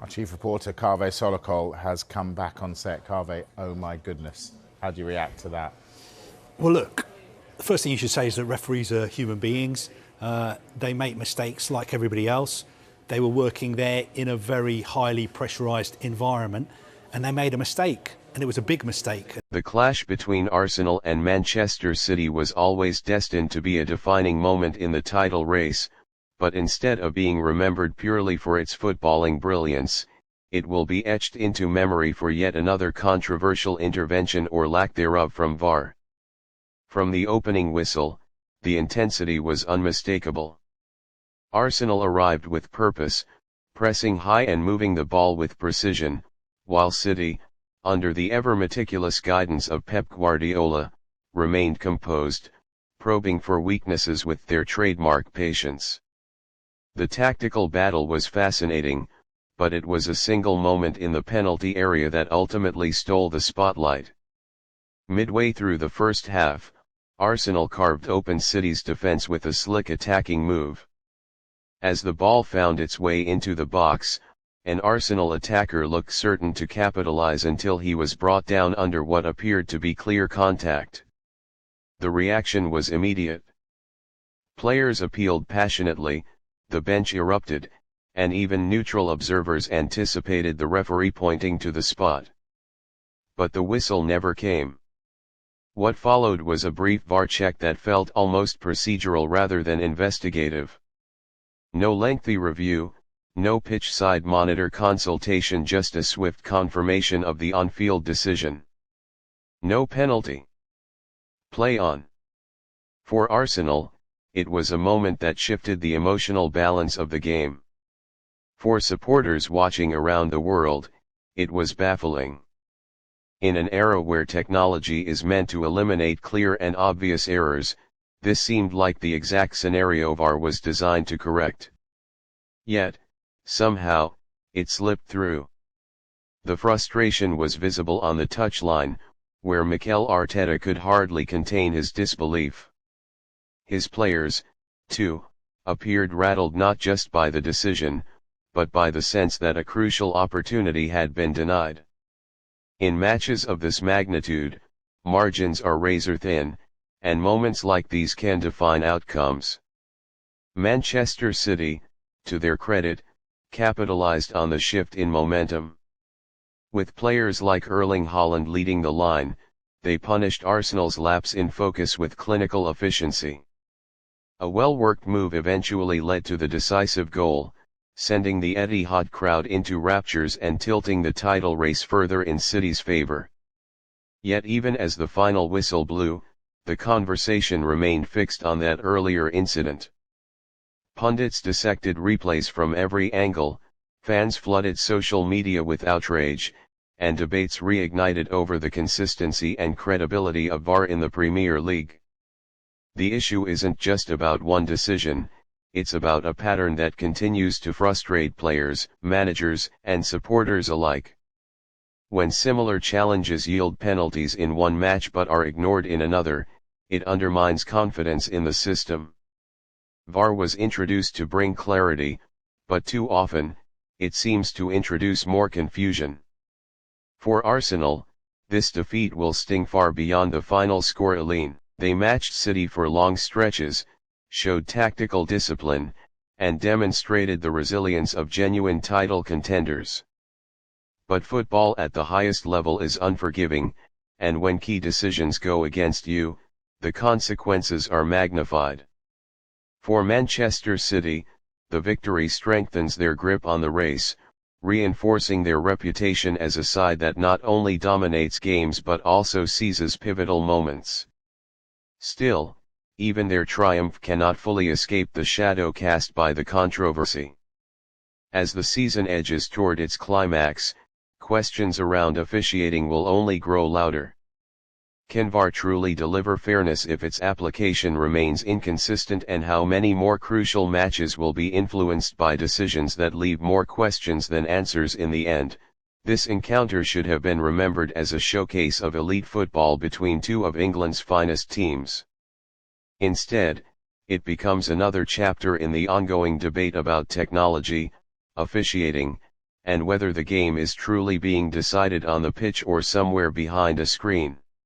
Our chief reporter, Kaveh Solokol, has come back on set. Kaveh, oh my goodness. How do you react to that? Well, look, the first thing you should say is that referees are human beings. They make mistakes like everybody else. They were working there in a very highly pressurised environment, and they made a mistake, and it was a big mistake. The clash between Arsenal and Manchester City was always destined to be a defining moment in the title race, but instead of being remembered purely for its footballing brilliance, it will be etched into memory for yet another controversial intervention or lack thereof from VAR. From the opening whistle, the intensity was unmistakable. Arsenal arrived with purpose, pressing high and moving the ball with precision, while City, under the ever-meticulous guidance of Pep Guardiola, remained composed, probing for weaknesses with their trademark patience. The tactical battle was fascinating, but it was a single moment in the penalty area that ultimately stole the spotlight. Midway through the first half, Arsenal carved open City's defense with a slick attacking move. As the ball found its way into the box, an Arsenal attacker looked certain to capitalize until he was brought down under what appeared to be clear contact. The reaction was immediate. Players appealed passionately, the bench erupted, and even neutral observers anticipated the referee pointing to the spot. But the whistle never came. What followed was a brief VAR check that felt almost procedural rather than investigative. No lengthy review, no pitch-side monitor consultation, just a swift confirmation of the on-field decision. No penalty. Play on. For Arsenal, it was a moment that shifted the emotional balance of the game. For supporters watching around the world, it was baffling. In an era where technology is meant to eliminate clear and obvious errors, this seemed like the exact scenario VAR was designed to correct. Yet, somehow, it slipped through. The frustration was visible on the touchline, where Mikel Arteta could hardly contain his disbelief. His players, too, appeared rattled not just by the decision, but by the sense that a crucial opportunity had been denied. In matches of this magnitude, margins are razor thin, and moments like these can define outcomes. Manchester City, to their credit, capitalized on the shift in momentum. With players like Erling Haaland leading the line, they punished Arsenal's lapse in focus with clinical efficiency. A well-worked move eventually led to the decisive goal, sending the Etihad crowd into raptures and tilting the title race further in City's favor. Yet even as the final whistle blew, the conversation remained fixed on that earlier incident. Pundits dissected replays from every angle, fans flooded social media with outrage, and debates reignited over the consistency and credibility of VAR in the Premier League. The issue isn't just about one decision, it's about a pattern that continues to frustrate players, managers, and supporters alike. When similar challenges yield penalties in one match but are ignored in another, it undermines confidence in the system. VAR was introduced to bring clarity, but too often, it seems to introduce more confusion. For Arsenal, this defeat will sting far beyond the final scoreline. They matched City for long stretches, showed tactical discipline, and demonstrated the resilience of genuine title contenders. But football at the highest level is unforgiving, and when key decisions go against you, the consequences are magnified. For Manchester City, the victory strengthens their grip on the race, reinforcing their reputation as a side that not only dominates games but also seizes pivotal moments. Still, even their triumph cannot fully escape the shadow cast by the controversy. As the season edges toward its climax, questions around officiating will only grow louder. Can VAR truly deliver fairness if its application remains inconsistent, and how many more crucial matches will be influenced by decisions that leave more questions than answers in the end? This encounter should have been remembered as a showcase of elite football between two of England's finest teams. Instead, it becomes another chapter in the ongoing debate about technology, officiating, and whether the game is truly being decided on the pitch or somewhere behind a screen.